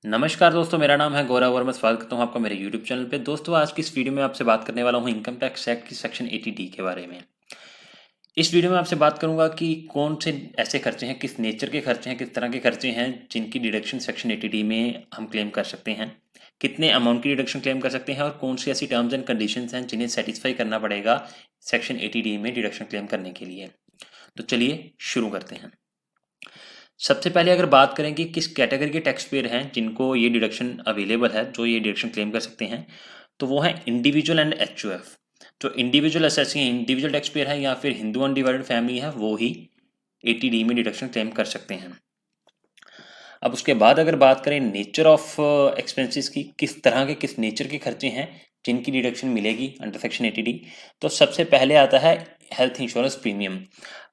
नमस्कार दोस्तों, मेरा नाम है गौरव और मैं स्वागत करता हूँ आपका मेरे YouTube चैनल पे। दोस्तों, आज की इस वीडियो में आपसे बात करने वाला हूँ इनकम टैक्स एक्ट की सेक्शन 80D के बारे में। इस वीडियो में आपसे बात करूंगा कि कौन से ऐसे खर्चे हैं, किस नेचर के खर्चे हैं, किस तरह के खर्चे हैं जिनकी डिडक्शन सेक्शन 80D में हम क्लेम कर सकते हैं, कितने अमाउंट की डिडक्शन क्लेम कर सकते हैं और कौन सी ऐसी टर्म्स एंड कंडीशंस हैं जिन्हें सेटिस्फाई करना पड़ेगा सेक्शन 80D में डिडक्शन क्लेम करने के लिए। तो चलिए शुरू करते हैं। सबसे पहले अगर बात करें कि किस कैटेगरी के टैक्स पेयर हैं जिनको ये डिडक्शन अवेलेबल है, जो ये डिडक्शन क्लेम कर सकते हैं, तो वो है इंडिविजुअल एंड एचयूएफ। जो इंडिविजुअल असेसी हैं, इंडिविजुअल टैक्स पेयर है या फिर हिंदू अनडिवाइडेड फैमिली है, वो ही 80D में डिडक्शन क्लेम कर सकते हैं। अब उसके बाद अगर बात करें नेचर ऑफ एक्सपेंसेस की, किस तरह के किस नेचर के खर्चे हैं जिनकी डिडक्शन मिलेगी अंडर सेक्शन 80D, तो सबसे पहले आता है हेल्थ इंश्योरेंस प्रीमियम।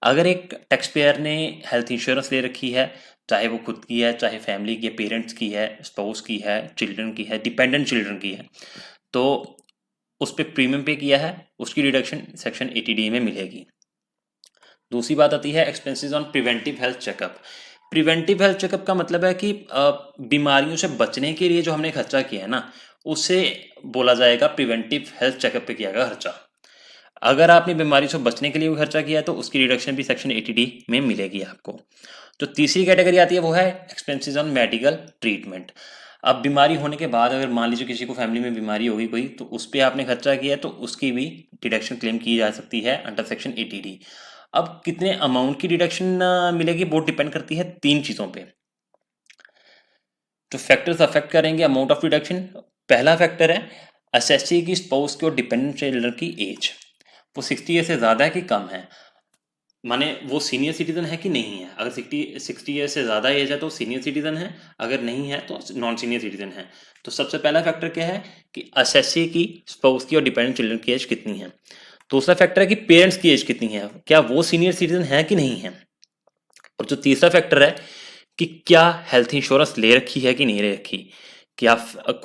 अगर एक टैक्स पेयर ने हेल्थ इंश्योरेंस ले रखी है, चाहे वो खुद की है, चाहे फैमिली की है, पेरेंट्स की है, स्पाउस की है, चिल्ड्रन की है, डिपेंडेंट चिल्ड्रन की है, तो उस पर प्रीमियम पे किया है, उसकी डिडक्शन सेक्शन 80D में मिलेगी। दूसरी बात आती है expenses on preventive health checkup. Preventive health checkup का मतलब है कि बीमारियों से बचने के लिए जो हमने खर्चा किया है ना, उसे बोला जाएगा प्रिवेंटिव हेल्थ चेकअप पे किया गया खर्चा। अगर आपने बीमारी से बचने के लिए खर्चा किया है तो उसकी डिडक्शन भी सेक्शन 80D में मिलेगी आपको। जो तीसरी कैटेगरी आती है वो है एक्सपेंसेस ऑन मेडिकल ट्रीटमेंट। अब बीमारी होने के बाद अगर मान लीजिए किसी को फैमिली में बीमारी होगी कोई, तो उस पर आपने खर्चा किया है तो उसकी भी डिडक्शन क्लेम की जा सकती है अंडर सेक्शन 80D। अब कितने अमाउंट की डिडक्शन मिलेगी वो डिपेंड करती है तीन चीज़ों पे। जो फैक्टर्स अफेक्ट करेंगे अमाउंट ऑफ डिडक्शन, पहला फैक्टर है असेसी की स्पाउस की और डिपेंडेंट चिल्ड्रन की एज, वो 60 ईयर से ज़्यादा है कि कम है, माने वो सीनियर सिटीजन है कि नहीं है। अगर 60 ईयर से ज़्यादा एज है तो सीनियर सिटीजन है, अगर नहीं है तो नॉन सीनियर सिटीजन है। तो सबसे पहला फैक्टर क्या है कि असेसी की, स्पाउस की और डिपेंडेंट चिल्ड्रन की एज कितनी है। दूसरा फैक्टर है कि पेरेंट्स की एज कितनी है, क्या वो सीनियर सिटीजन है कि नहीं है। और जो तीसरा फैक्टर है कि क्या हेल्थ इंश्योरेंस ले रखी है कि नहीं ले रखी, क्या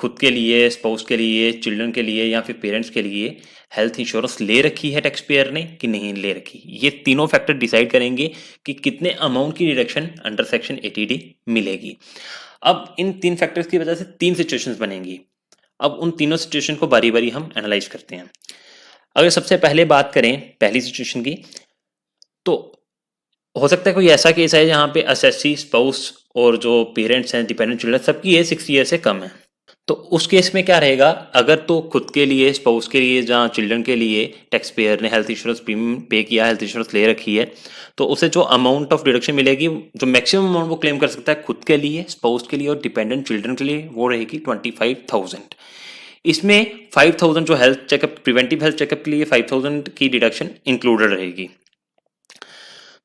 खुद के लिए, स्पाउस के लिए, चिल्ड्रन के लिए या फिर पेरेंट्स के लिए हेल्थ इंश्योरेंस ले रखी है टैक्स पेयर ने कि नहीं ले रखी। ये तीनों फैक्टर डिसाइड करेंगे कि कितने अमाउंट की डिडक्शन अंडर सेक्शन 80D मिलेगी। अब इन तीन फैक्टर्स की वजह से तीन सिचुएशंस बनेंगी। अब उन तीनों सिचुएशन को बारी बारी हम एनालाइज करते हैं। अगर सबसे पहले बात करें पहली सिचुएशन की, तो हो सकता है कोई ऐसा केस है जहाँ पे असेसी, स्पाउस और जो पेरेंट्स हैं, डिपेंडेंट चिल्ड्रन, सबकी एज 60 ईयर से कम है। तो उस केस में क्या रहेगा, अगर तो खुद के लिए, स्पाउस के लिए, जहाँ चिल्ड्रन के लिए टैक्स पेयर ने हेल्थ इंश्योरेंस प्रीमियम पे किया, हेल्थ इंश्योरेंस ले रखी है, तो उसे जो अमाउंट ऑफ डिडक्शन मिलेगी, जो मैक्सिमम अमाउंट वो क्लेम कर सकता है खुद के लिए, स्पाउस के लिए और डिपेंडेंट चिल्ड्रन के लिए, वो रहेगी 25,000। इसमें 5,000 जो health checkup, preventive health checkup के लिए 5,000 की डिडक्शन इंक्लूडेड रहेगी।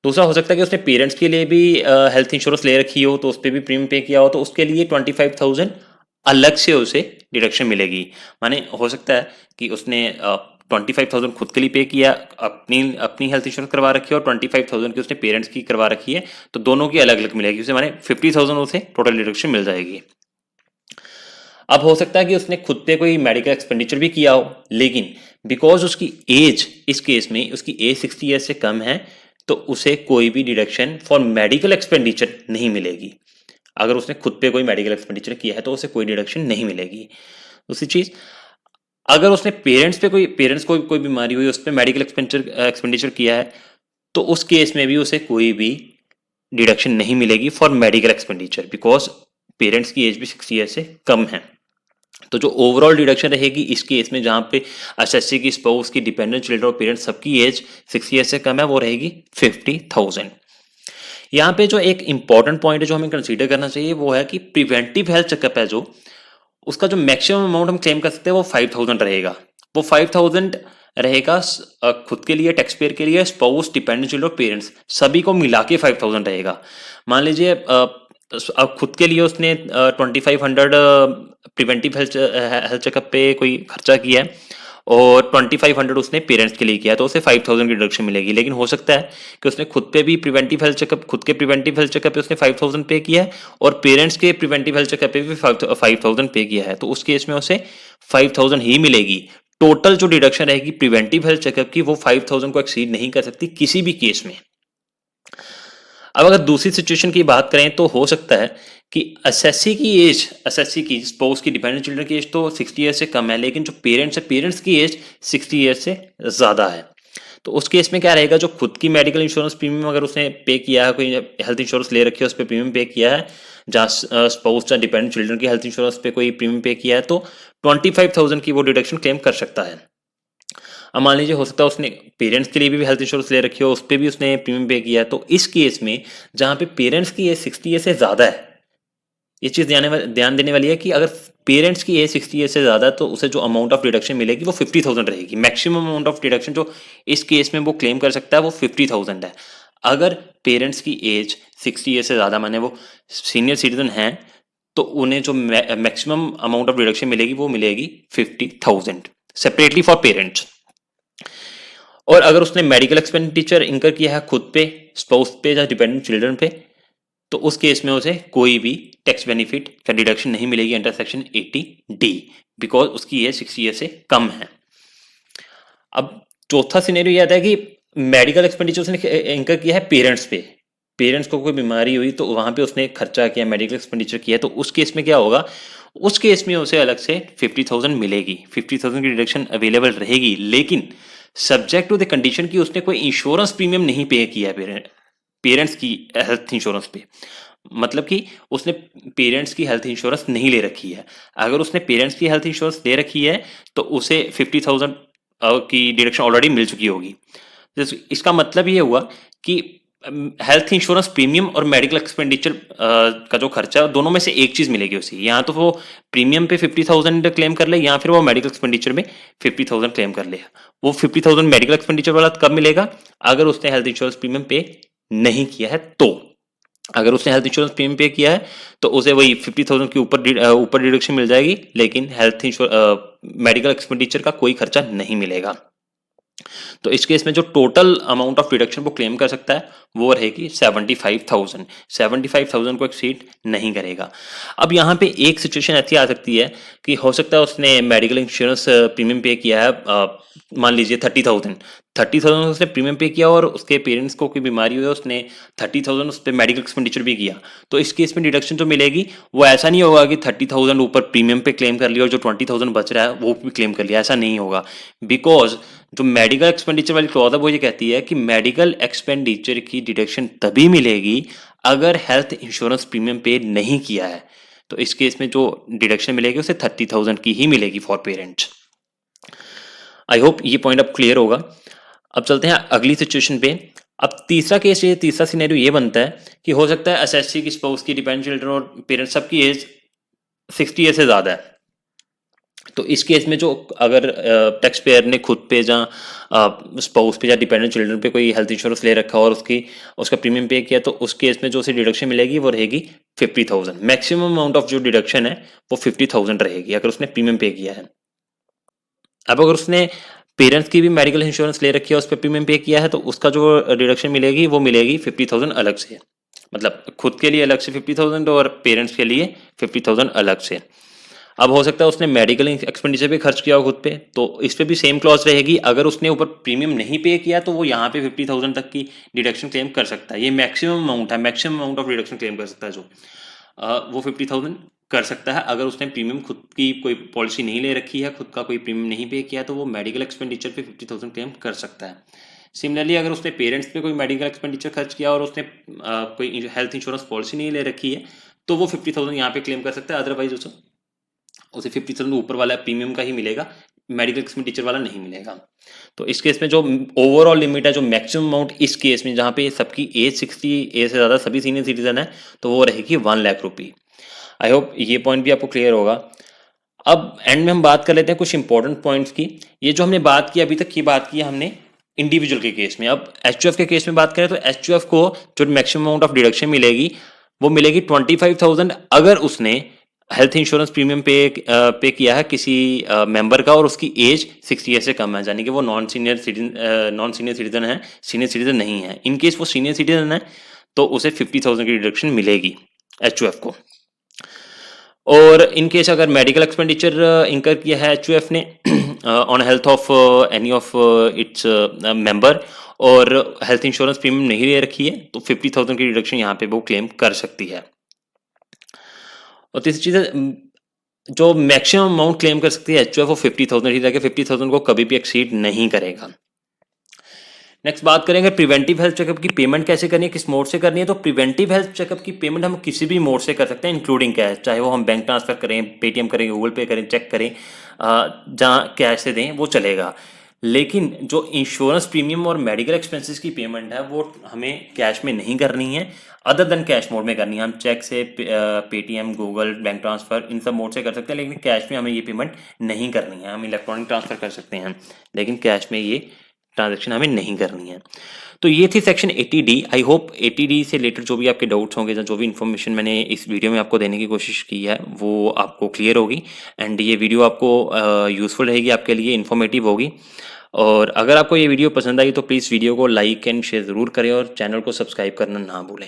दूसरा हो सकता है कि उसने पेरेंट्स के लिए भी हेल्थ इंश्योरेंस ले रखी हो, तो उस पर भी प्रीमियम पे किया हो, तो उसके लिए 25,000 अलग से उसे डिडक्शन मिलेगी। माने हो सकता है कि उसने 25,000 खुद के लिए पे किया, अपनी अपनी हेल्थ इंश्योरेंस करवा रखी है, और 25,000 की उसने पेरेंट्स की करवा रखी है, तो दोनों की अलग अलग मिलेगी उसे, माने 50,000 उसे टोटल डिडक्शन मिल जाएगी। अब हो सकता है कि उसने खुद पे कोई मेडिकल एक्सपेंडिचर भी किया हो, लेकिन बिकॉज उसकी एज, इस केस में उसकी एज 60 ईयर से कम है, तो उसे कोई भी डिडक्शन फॉर मेडिकल एक्सपेंडिचर नहीं मिलेगी। अगर उसने खुद पे कोई मेडिकल एक्सपेंडिचर किया है तो उसे कोई डिडक्शन नहीं मिलेगी। दूसरी चीज, अगर उसने पेरेंट्स को कोई बीमारी हुई, उस पर मेडिकल एक्सपेंडिचर किया है, तो उस केस में भी उसे कोई भी डिडक्शन नहीं मिलेगी for medical expenditure, because parents की एज भी 60 ईयर से कम है। तो जो ओवरऑल डिडक्शन रहेगी इस केस में, जहां पे असेसी की, स्पाउस की, डिपेंडेंट चिल्ड्रन और पेरेंट्स सबकी एज 60 ईयर से कम है, वो रहेगी 50,000। यहाँ पे जो एक इंपॉर्टेंट पॉइंट है जो हमें कंसीडर करना चाहिए, वो है कि प्रिवेंटिव हेल्थ चेकअप है जो, उसका जो मैक्सिमम अमाउंट हम क्लेम कर सकते हैं वो 5,000 रहेगा। वो 5,000 रहेगा खुद के लिए, टैक्स पेयर के लिए, स्पाउस, डिपेंडेंट चिल्ड्रन, पेरेंट्स सभी को मिला के 5,000 रहेगा। मान लीजिए अब खुद के लिए उसने 2,500 प्रिवेंटिव हेल्थ चेकअप पे कोई खर्चा किया है, और 2,500 उसने पेरेंट्स के लिए किया, तो उसे 5,000 की डिडक्शन मिलेगी। लेकिन हो सकता है कि उसने खुद पे भी प्रिवेंटिव हेल्थ चेकअप, खुद के प्रिवेंटिव हेल्थ चेकअप पे उसने 5,000 पे किया है, और पेरेंट्स के प्रिवेंटिव हेल्थ चेकअप पे भी 5,000 पे किया है, तो उस केस में उसे 5,000 ही मिलेगी। टोटल जो डिडक्शन रहेगी प्रिवेंटिव हेल्थ चेकअप की, वो 5,000 को एक्सीड नहीं कर सकती किसी भी केस में। अब अगर दूसरी सिचुएशन की बात करें तो हो सकता है कि एसएससी की स्पाउस की डिपेंडेंट चिल्ड्रन की एज तो 60 ईयर से कम है, लेकिन जो पेरेंट्स है पेरेंट्स की एज 60 ईयर से ज़्यादा है। तो उस केस में क्या रहेगा, जो खुद की मेडिकल इंश्योरेंस प्रीमियम अगर उसने पे किया है, कोई हेल्थ इंश्योरेंस ले रखी है उस पर प्रीमियम पे किया है, जहाँ स्पाउस या डिपेंडेंट चिल्ड्रन की हेल्थ इंश्योरेंस पे कोई प्रीमियम पे किया है, तो 25,000 की वो डिडक्शन क्लेम कर सकता है। अब मान लीजिए हो सकता है उसने पेरेंट्स के लिए भी हेल्थ इंश्योरेंस ले रखी हो, उस पर भी उसने प्रीमियम पे किया है, तो इस केस में जहाँ पे पेरेंट्स की एज 60 ईयर से ज़्यादा है, ये चीज़ ध्यान देने वाली है कि अगर पेरेंट्स की एज 60 ईयर से ज़्यादा है तो उसे जो अमाउंट ऑफ डिडक्शन मिलेगी वो 50,000 रहेगी। मैक्सिमम अमाउंट ऑफ डिडक्शन जो इस केस में वो क्लेम कर सकता है वो 50,000 है। अगर पेरेंट्स की एज 60 ईयर से ज़्यादा माने वो सीनियर सिटीजन हैं, तो उन्हें जो मैक्सिमम अमाउंट ऑफ डिडक्शन मिलेगी वो मिलेगी 50,000 सेपरेटली फॉर पेरेंट्स। और अगर उसने मेडिकल एक्सपेंडिचर इंकर किया है खुद पे, स्पाउस पे या डिपेंडेंट चिल्ड्रन पे, तो उस केस में उसे कोई भी टैक्स बेनिफिट का डिडक्शन नहीं मिलेगी अंडर सेक्शन 80D, बिकॉज उसकी एज 60 ईयर से कम है। अब चौथा सिनेरियो यह आता है कि मेडिकल एक्सपेंडिचर उसने इंकर किया है पेरेंट्स पे, पेरेंट्स को कोई बीमारी हुई तो वहां पे उसने खर्चा किया, मेडिकल एक्सपेंडिचर किया, तो उस केस में क्या होगा, उस केस में उसे अलग से 50,000 मिलेगी, 50,000 की डिडक्शन अवेलेबल रहेगी, लेकिन सब्जेक्ट टू द कंडीशन कि उसने कोई इंश्योरेंस प्रीमियम नहीं पे किया है पेरेंट्स की हेल्थ इंश्योरेंस पे। मतलब कि उसने पेरेंट्स की हेल्थ इंश्योरेंस नहीं ले रखी है। अगर उसने पेरेंट्स की हेल्थ इंश्योरेंस ले रखी है तो उसे 50,000 की डिडक्शन ऑलरेडी मिल चुकी होगी। इसका मतलब ये हुआ कि हेल्थ इंश्योरेंस प्रीमियम और मेडिकल एक्सपेंडिचर का जो खर्चा दोनों में से एक चीज मिलेगी उसे, या तो वो प्रीमियम पे 50,000 क्लेम कर ले या फिर वो मेडिकल एक्सपेंडिचर में 50,000 क्लेम कर ले। वो 50,000 मेडिकल एक्सपेंडिचर वाला कब मिलेगा, अगर उसने हेल्थ इंश्योरेंस प्रीमियम पे नहीं किया है। तो अगर उसने हेल्थ इंश्योरेंस प्रीमियम पे किया है तो उसे वही 50,000 के ऊपर डिडक्शन मिल जाएगी, लेकिन हेल्थ मेडिकल एक्सपेंडिचर का कोई खर्चा नहीं मिलेगा। तो इस केस में जो टोटल अमाउंट ऑफ डिडक्शन वो क्लेम कर सकता है वो रहेगी 75,000। 75,000 को एक्सीड नहीं करेगा। अब यहाँ पे एक सिचुएशन ऐसी आ सकती है कि हो सकता है उसने मेडिकल इंश्योरेंस प्रीमियम पे किया है, मान लीजिए 30,000 उसने प्रीमियम पे किया और उसके पेरेंट्स को कोई बीमारी हुई है, उसने 30,000 उस पर मेडिकल एक्सपेंडिचर भी किया, तो इस केस में डिडक्शन जो मिलेगी वो ऐसा नहीं होगा कि 30,000 ऊपर प्रीमियम पे क्लेम कर लिया और जो 20,000 बच रहा है वो भी क्लेम कर लिया, ऐसा नहीं होगा। बिकॉज जो मेडिकल एक्सपेंडिचर वाली क्लॉज है वो ये कहती है कि मेडिकल एक्सपेंडिचर की डिडक्शन तभी मिलेगी अगर हेल्थ इंश्योरेंस प्रीमियम पे नहीं किया है। तो इस केस में जो डिडक्शन मिलेगी उसे 30,000 की ही मिलेगी फॉर पेरेंट्स। आई होप ये पॉइंट अब क्लियर होगा। अब चलते हैं अगली सिचुएशन पे। अब तीसरा सिनेरियो ये बनता है कि हो सकता है एसएससी की स्पाउस की डिपेंडेंट चिल्ड्रन और पेरेंट्स सबकी एज 60 ईयर से ज़्यादा है। तो इस केस में जो अगर टैक्स पेयर ने खुद पे या स्पाउस पे या डिपेंडेंट चिल्ड्रन पे कोई हेल्थ इंश्योरेंस ले रखा और उसका प्रीमियम पे किया, तो उस केस में जो उसे डिडक्शन मिलेगी वो रहेगी 50,000। मैक्सिमम अमाउंट ऑफ जो डिडक्शन है वो 50,000 रहेगी अगर उसने प्रीमियम पे किया है। अब अगर उसने पेरेंट्स की भी मेडिकल इंश्योरेंस ले रखी है, उस पर प्रीमियम पे किया है, तो उसका जो डिडक्शन मिलेगी वो मिलेगी 50,000 अलग से, मतलब खुद के लिए अलग से 50,000 और पेरेंट्स के लिए 50,000 अलग से। अब हो सकता है उसने मेडिकल एक्सपेंडिचर पे खर्च किया हो खुद पे, तो इस पे भी सेम क्लॉज रहेगी। अगर उसने ऊपर प्रीमियम नहीं पे किया तो वो यहाँ पे 50,000 तक की डिडक्शन क्लेम कर सकता है। ये मैक्सिमम अमाउंट है, maximum amount of deduction claim कर सकता है जो वो 50,000 कर सकता है। अगर उसने प्रीमियम खुद की कोई पॉलिसी नहीं ले रखी है, खुद का कोई प्रीमियम नहीं पे किया, तो वो मेडिकल एक्सपेंडिचर पे 50,000 क्लेम कर सकता है। सिमिलरली अगर उसने पेरेंट्स पे कोई मेडिकल एक्सपेंडिचर खर्च किया और उसने कोई हेल्थ इंश्योरेंस पॉलिसी नहीं ले रखी है, तो वो 50,000 यहाँ पे क्लेम कर सकता है। अदरवाइज उसे 50,000 ऊपर वाला प्रीमियम का ही मिलेगा, मेडिकल एक्सपेंडिचर वाला नहीं मिलेगा। तो इस केस में जो ओवरऑल लिमिट है, जो मैक्सिमम अमाउंट इस केस में जहाँ पे सबकी एज 60 एज से ज़्यादा सभी सीनियर सिटीजन है, तो वो रहेगी 1 लाख रुपये। आई होप ये पॉइंट भी आपको क्लियर होगा। अब एंड में हम बात कर लेते हैं कुछ इंपॉर्टेंट पॉइंट्स की। ये जो हमने बात की अभी तक की बात की हमने इंडिविजुअल के केस में। अब एचयूएफ के केस में बात करें तो एचयूएफ को जो मैक्सिमम अमाउंट ऑफ डिडक्शन मिलेगी वो मिलेगी 25,000 अगर उसने हेल्थ इंश्योरेंस प्रीमियम पे किया है किसी मेंबर का और उसकी एज 60 ईयर से कम है, यानी कि वो नॉन सीनियर सिटीजन है, सीनियर सिटीजन नहीं है। इन केस वो सीनियर सिटीजन है तो उसे 50,000 की डिडक्शन मिलेगी एचयूएफ को। और इन केस अगर मेडिकल एक्सपेंडिचर इंकर किया है एचयूएफ ने on health of any of its member और हेल्थ इंश्योरेंस प्रीमियम नहीं ले रखी है तो 50,000 की डिडक्शन यहाँ पे वो क्लेम कर सकती है। और तीसरी चीज़ है जो मैक्सिमम अमाउंट क्लेम कर सकती है एचयूएफ वो 50,000 ही रहेगा, 50,000 को कभी भी एक्सीड नहीं करेगा। नेक्स्ट बात करेंगे प्रिवेंटिव हेल्थ चेकअप की पेमेंट कैसे करनी है, किस मोड से करनी है। तो प्रिवेंटिव हेल्थ चेकअप की पेमेंट हम किसी भी मोड से कर सकते हैं इंक्लूडिंग कैश, चाहे वो हम बैंक ट्रांसफर करें, पेटीएम करें, गूगल पे करें, चेक करें, जहाँ कैश से दें वो चलेगा। लेकिन जो इंश्योरेंस प्रीमियम और मेडिकल एक्सपेंसेस की पेमेंट है वो हमें कैश में नहीं करनी है, अदर देन कैश मोड में करनी है। हम चेक से, पेटीएम, गूगल, बैंक ट्रांसफर इन सब मोड से कर सकते हैं, लेकिन कैश में हमें ये पेमेंट नहीं करनी है। हम इलेक्ट्रॉनिक ट्रांसफर कर सकते हैं लेकिन कैश में ये ट्रांजैक्शन हमें नहीं करनी है। तो ये थी section 80D। I hope 80D से रिलेटेड जो भी आपके डाउट्स होंगे, जो भी इन्फॉर्मेशन मैंने इस वीडियो में आपको देने की कोशिश की है वो आपको क्लियर होगी एंड ये वीडियो आपको यूज़फुल रहेगी, आपके लिए इन्फॉर्मेटिव होगी। और अगर आपको ये वीडियो पसंद आई तो प्लीज़ वीडियो को लाइक एंड शेयर ज़रूर करें और चैनल को सब्सक्राइब करना ना भूलें।